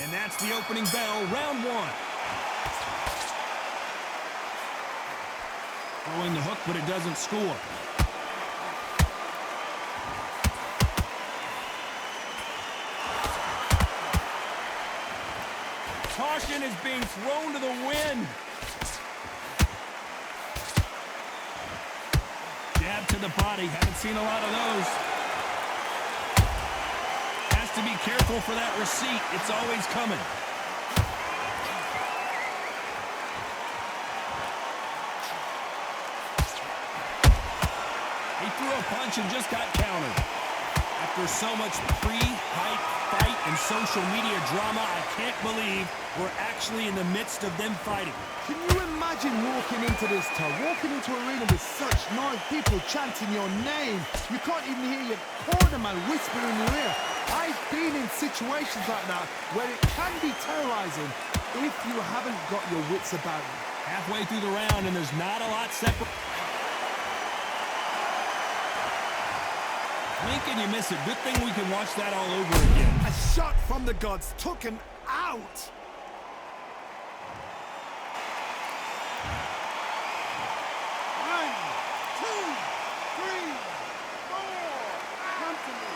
And that's the opening bell, round one. Throwing the hook, but it doesn't score. Caution is being thrown to the wind. Jab to the body. Haven't seen a lot of those. Has to be careful for that receipt. It's always coming. He threw a punch and just got countered. After so much pre-hype fight and social media drama, I can't believe we're actually in the midst of them fighting. Can you imagine walking into this town, walking into an arena with such noise, people chanting your name? You can't even hear your cornerman whisper in your ear. I've been in situations like that where it can be terrorizing if you haven't got your wits about you. Halfway through the round and there's not a lot separate. Blink and you miss it. Good thing we can watch that all over again. A shot from the gods took him out. One, two, three, four. Come to me.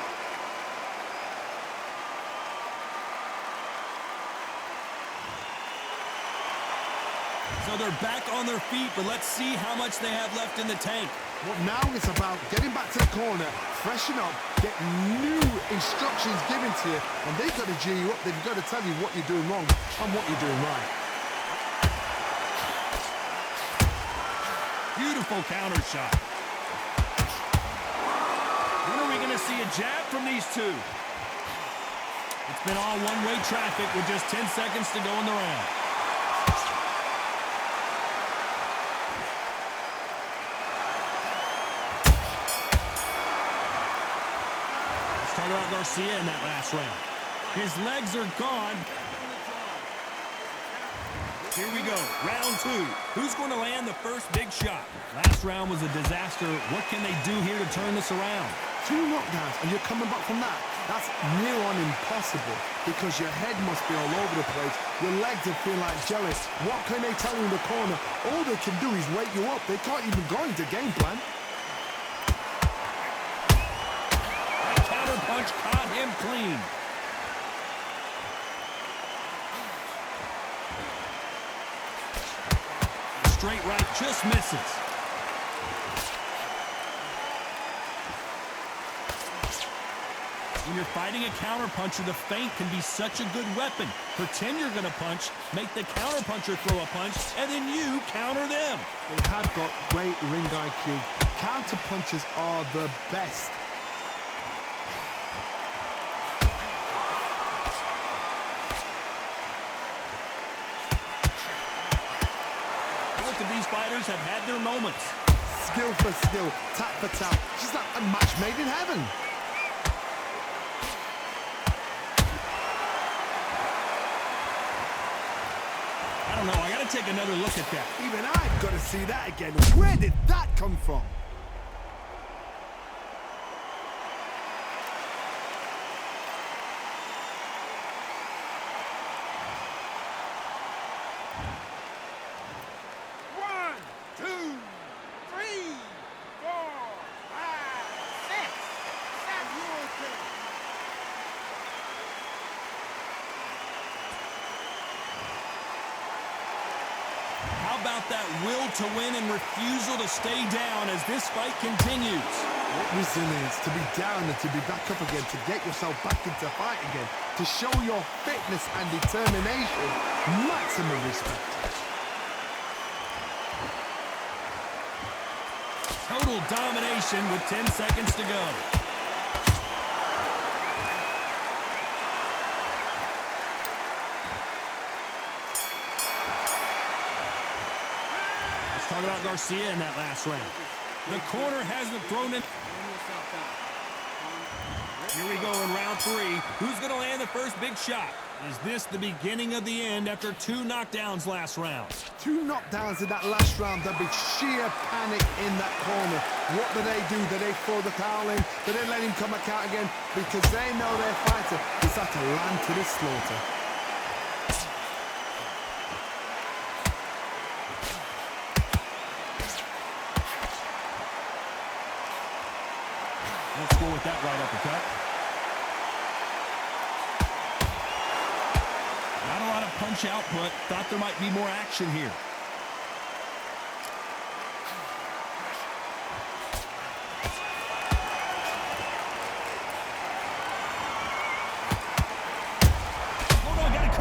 So they're back on their feet, but let's see how much they have left in the tank. Well, now it's about getting back to the corner, freshen up, get new instructions given to you, and they've got to G you up. They've got to tell you what you're doing wrong and what you're doing right. Beautiful counter shot. When are we going to see a jab from these two? It's been all one-way traffic with just 10 seconds to go in the round. Talk about Garcia in that last round. His legs are gone. Here we go, round two. Who's going to land the first big shot? Last round was a disaster. What can they do here to turn this around? 2 knockdowns and you're coming back from that. That's near on impossible because your head must be all over the place. Your legs are feeling like jelly. What can they tell you in the corner? All they can do is wake you up. They can't even go into game plan. Punch caught him clean. Straight right just misses. When you're fighting a counterpuncher, the feint can be such a good weapon. Pretend you're going to punch, make the counterpuncher throw a punch, and then you counter them. They have got great ring IQ. Counterpunchers are the best. These fighters have had their moments. Skill for skill, tap for tap. She's like a match made in heaven. I don't know, I gotta take another look at that. Even I've got to see that again. Where did that come from? How about that will to win and refusal to stay down as this fight continues? What resilience to be down and to be back up again, to get yourself back into fight again, to show your fitness and determination. Maximum respect. Total domination with 10 seconds to go. Talk about Garcia in that last round. The corner hasn't thrown it. Here we go in round three. Who's going to land the first big shot? Is this the beginning of the end after 2 knockdowns last round? 2 knockdowns in that last round. There'll be sheer panic in that corner. What do? Do they throw the towel in? Do they let him come back out again? Because they know their fighter is at a land to the slaughter. school with that right uppercut. Not a lot of punch output. Thought there might be more action here.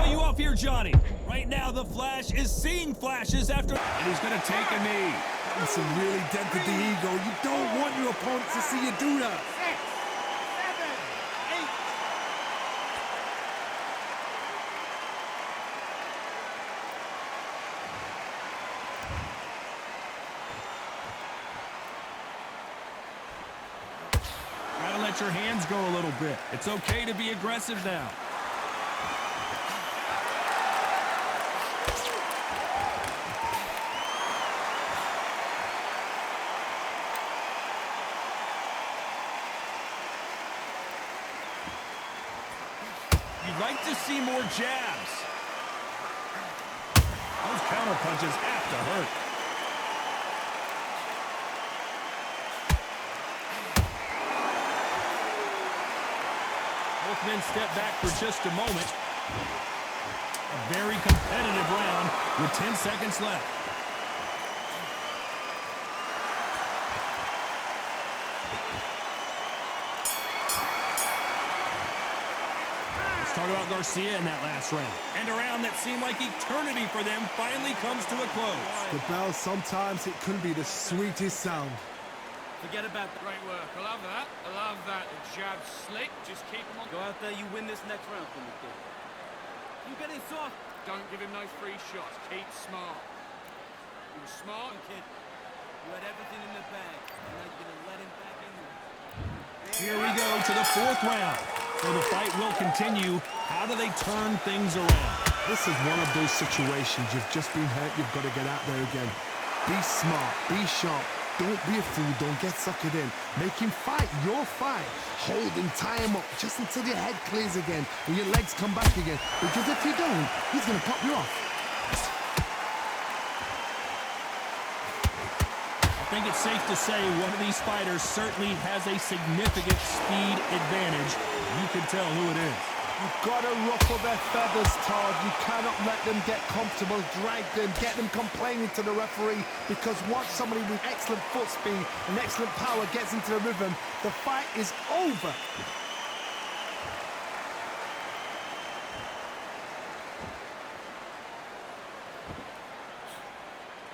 You off here, Johnny. Right now, the Flash is seeing flashes after... And he's going to take a knee. That's some really dented the ego. You don't want your opponent to see you do that. 6, 7, 8. Try to let your hands go a little bit. It's okay to be aggressive now. You'd like to see more jabs. Those counter punches have to hurt. Both men step back for just a moment. A very competitive round with 10 seconds left. Talk about Garcia in that last round. And a round that seemed like eternity for them finally comes to a close. The bell, sometimes it can be the sweetest sound. Forget about that. Great work. I love that. I love that. The jab slick. Just keep him on. Go out there, you win this next round for me, kid. You getting soft? Don't give him those free shots. Keep smart. You were smart. Kid, you had everything in the bag. And now you're gonna let him back in there. Here we go to the fourth round. So the fight will continue. How do they turn things around? This is one of those situations. You've just been hurt. You've got to get out there again. Be smart. Be sharp. Don't be a fool. Don't get suckered in. Make him fight your fight. Hold him, tie him up just until your head clears again and your legs come back again. Because if you don't, he's going to pop you off. I think it's safe to say one of these fighters certainly has a significant speed advantage. You can tell who it is. You've got to ruffle their feathers, Todd. You cannot let them get comfortable, drag them, get them complaining to the referee, because once somebody with excellent foot speed and excellent power gets into the rhythm, the fight is over.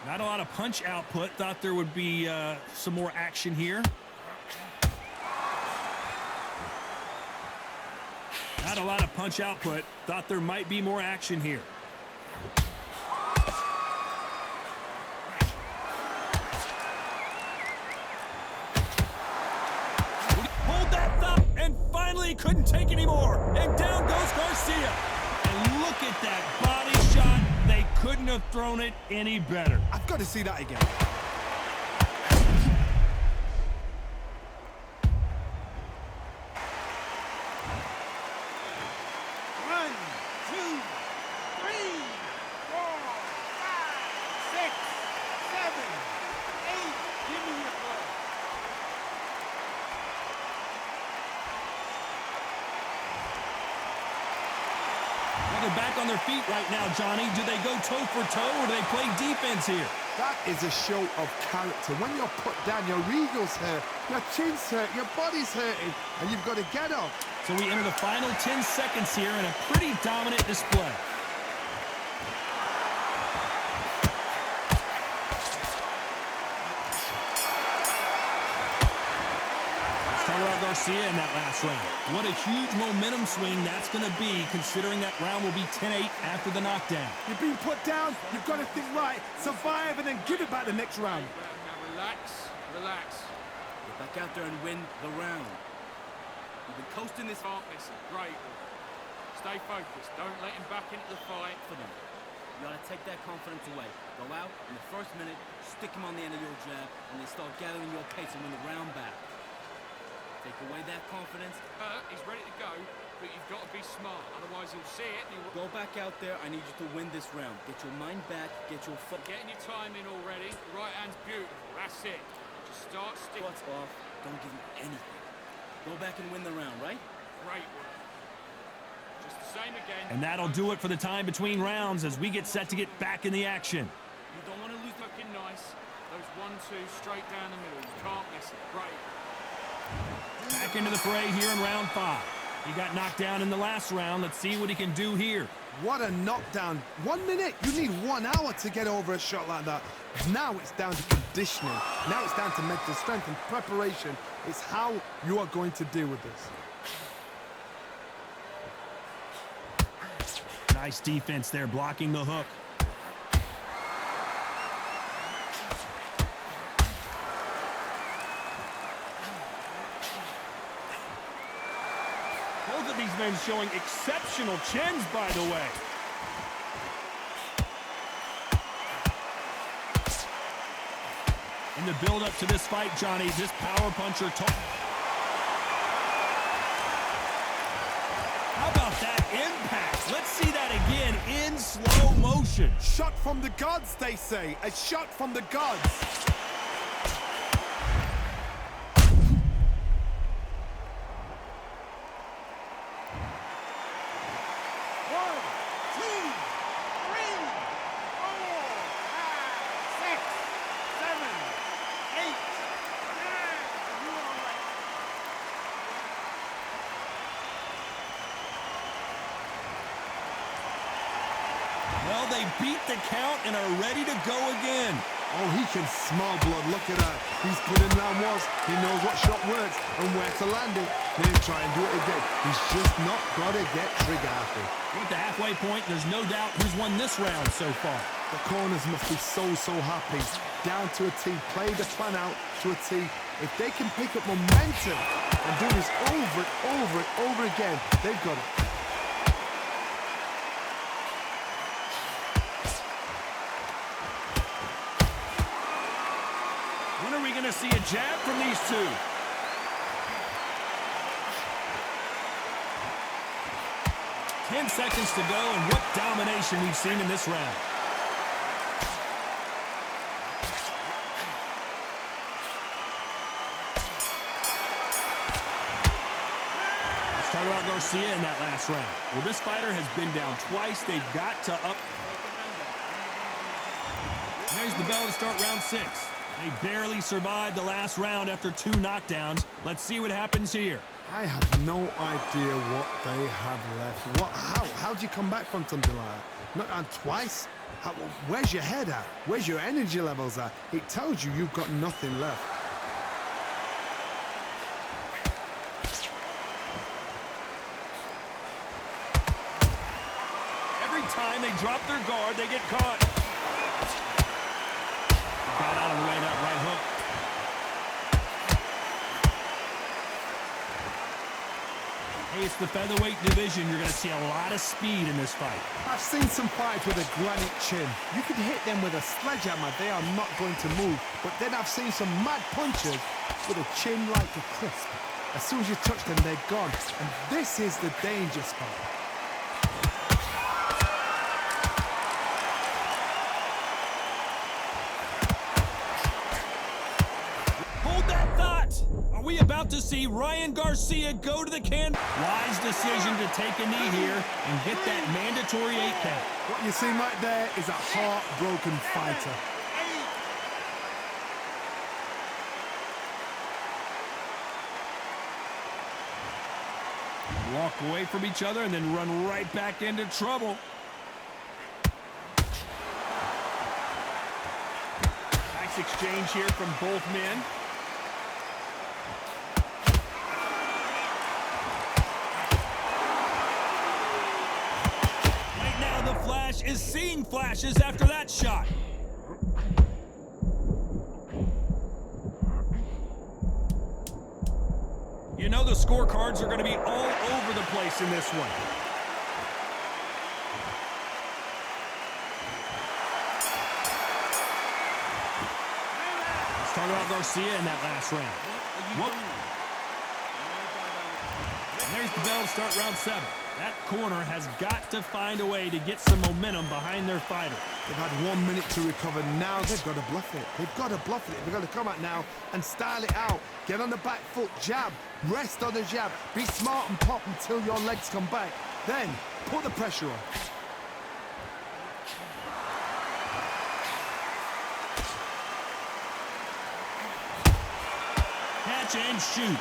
Not a lot of punch output. Thought there would be some more action here. Not a lot of punch output. Thought there might be more action here. Hold that thumb, and finally couldn't take anymore. And down goes Garcia. And look at that body shot. They couldn't have thrown it any better. I've got to see that again. 1, 2, 3, 4, 5, 6, 7, 8. Give me your blood. Well, they're back on their feet right now, Johnny. Do they go toe for toe or do they play defense here? That is a show of character. When you're put down, your ego's hurt, your chin's hurt, your body's hurting, and you've got to get up. So we enter the final 10 seconds here in a pretty dominant display. Talk about Garcia in that last round. What a huge momentum swing that's going to be, considering that round will be 10-8 after the knockdown. You've been put down, you've got to think right, survive, and then give it back the next round. Now relax, relax. Get back out there and win the round. You've been coasting this far. Listen, great. Stay focused. Don't let him back into the fight. for them. You gotta take that confidence away. Go out in the first minute, stick him on the end of your jab, and then start gathering your pace and win the round back. Take away that confidence. He's ready to go, but you've got to be smart. Otherwise, he'll see it. And Go back out there. I need you to win this round. Get your mind back. Get your foot. Getting your time in already. The right hand's beautiful. That's it. Just start sticking. What's off? Don't give him anything. Go back and win the round, right? Great work. Just the same again. And that'll do it for the time between rounds as we get set to get back in the action. You don't want to lose looking nice. Those 1-2 straight down the middle. You can't miss it. Great. Back into the fray here in round 5. He got knocked down in the last round. Let's see what he can do here. What a knockdown. 1 minute, you need 1 hour to get over a shot like that. Now it's down to conditioning. Now it's down to mental strength and preparation. It's how you are going to deal with this. Nice defense there, blocking the hook. Both of these men showing exceptional chins, by the way. In the build-up to this fight, Johnny, this power puncher How about that impact? Let's see that again in slow motion. Shot from the gods, they say. A shot from the gods. Well, they beat the count and are ready to go again. Oh, he can smell blood. Look at that. He's put in round once. He knows what shot works and where to land it. He'll try and do it again. He's just not got to get trigger happy. At the halfway point, there's no doubt who's won this round so far. The corners must be so happy. Down to a T. Play the plan out to a T. If they can pick up momentum and do this over and over again, they've got it. When are we going to see a jab from these two? Ten seconds to go, and what domination we've seen in this round. Let's talk about Garcia in that last round. Well, this fighter has been down twice. They've got to up. There's the bell to start round 6. They barely survived the last round after 2 knockdowns. Let's see what happens here. I have no idea what they have left. How do you come back from something like that? Not on twice? Where's your head at? Where's your energy levels at? It tells you you've got nothing left. Every time they drop their guard, they get caught. Got out of the way of that right hook. Hey, it's the featherweight division. You're going to see a lot of speed in this fight. I've seen some fights with a granite chin. You could hit them with a sledgehammer. They are not going to move. But then I've seen some mad punchers with a chin like a crisp. As soon as you touch them, they're gone. And this is the danger spot. Are we about to see Ryan Garcia go to the can? Wise decision to take a knee here and get that mandatory 8 count. What you see right there is a heartbroken fighter. Walk away from each other and then run right back into trouble. Nice exchange here from both men. Is seeing flashes after that shot. You know the scorecards are going to be all over the place in this one. Let's talk about Garcia in that last round. And there's the bell to start round 7. That corner has got to find a way to get some momentum behind their fighter. They've had 1 minute to recover. Now they've got to bluff it. They've got to bluff it. They've got to come out now and style it out. Get on the back foot, jab. Rest on the jab. Be smart and pop until your legs come back. Then, put the pressure on. Catch and shoot.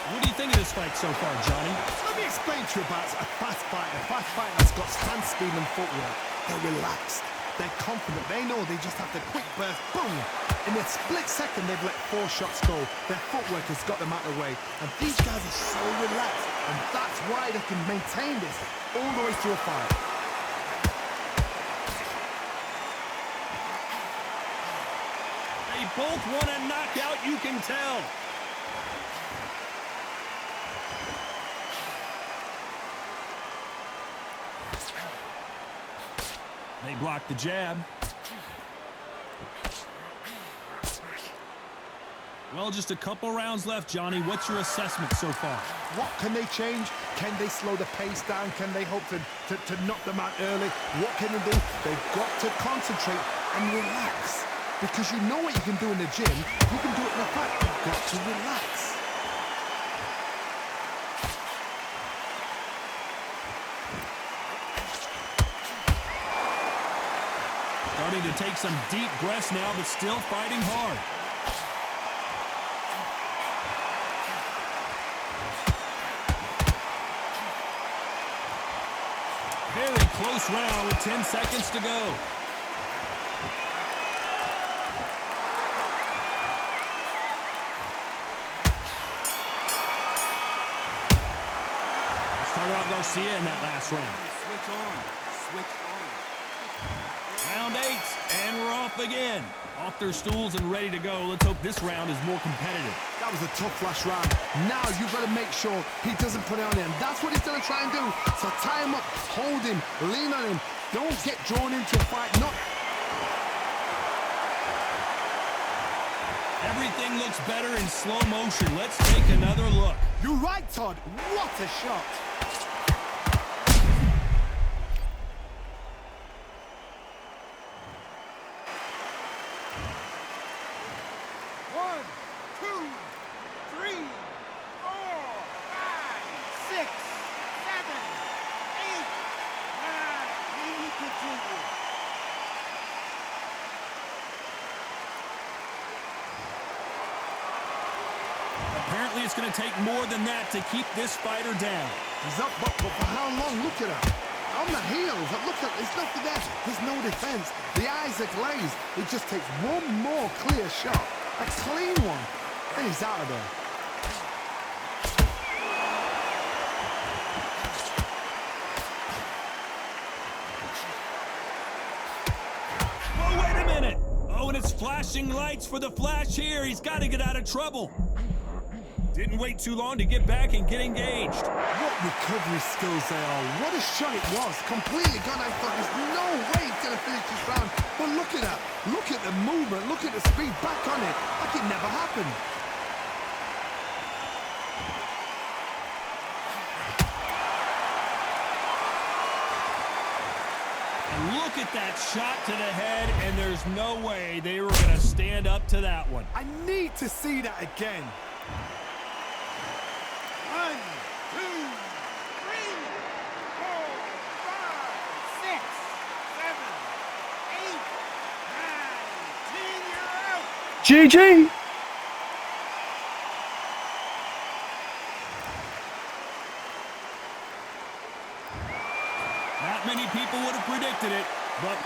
What do you think of this fight so far, Johnny? Let me explain to you about a fast fighter. A fast fighter that's got stand speed and footwork. They're relaxed. They're confident. They know they just have to quick burst. Boom! In a split second, they've let 4 shots go. Their footwork has got them out of the way. And these guys are so relaxed. And that's why they can maintain this all the way through a fight. They both want a knockout, you can tell. They block the jab. Well, just a couple rounds left, Johnny. What's your assessment so far? What can they change? Can they slow the pace down? Can they hope to knock them out early? What can they do? They've got to concentrate and relax. Because you know what you can do in the gym. You can do it in the fight. You've got to relax. Starting to take some deep breaths now, but still fighting hard. Very close round with 10 seconds to go. Start out Garcia in that last round. Switch on. Switch on. Round 8, and we're off again. Off their stools and ready to go. Let's hope this round is more competitive. That was a tough last round. Now you've got to make sure he doesn't put it on him. That's what he's going to try and do. So tie him up, hold him, lean on him. Don't get drawn into a fight. Everything looks better in slow motion. Let's take another look. You're right, Todd. What a shot. Apparently it's going to take more than that to keep this fighter down. He's up, but for how long? Look at him. On the heels. Look at, there's nothing there. There's no defense. The eyes are glazed. It just takes one more clear shot. A clean one. And he's out of there. Oh, wait a minute. Oh, and it's flashing lights for the flash here. He's got to get out of trouble. Didn't wait too long to get back and get engaged. What recovery skills they are. What a shot it was. Completely gone. I thought there's no way he's going to finish this round. But look at that. Look at the movement. Look at the speed back on it. Like it never happened. And look at that shot to the head, and there's no way they were going to stand up to that one. I need to see that again. 1, 2, 3, 4, 5, 6, 7, 8, 9, 10, you're out. GG. Not many people would have predicted it, but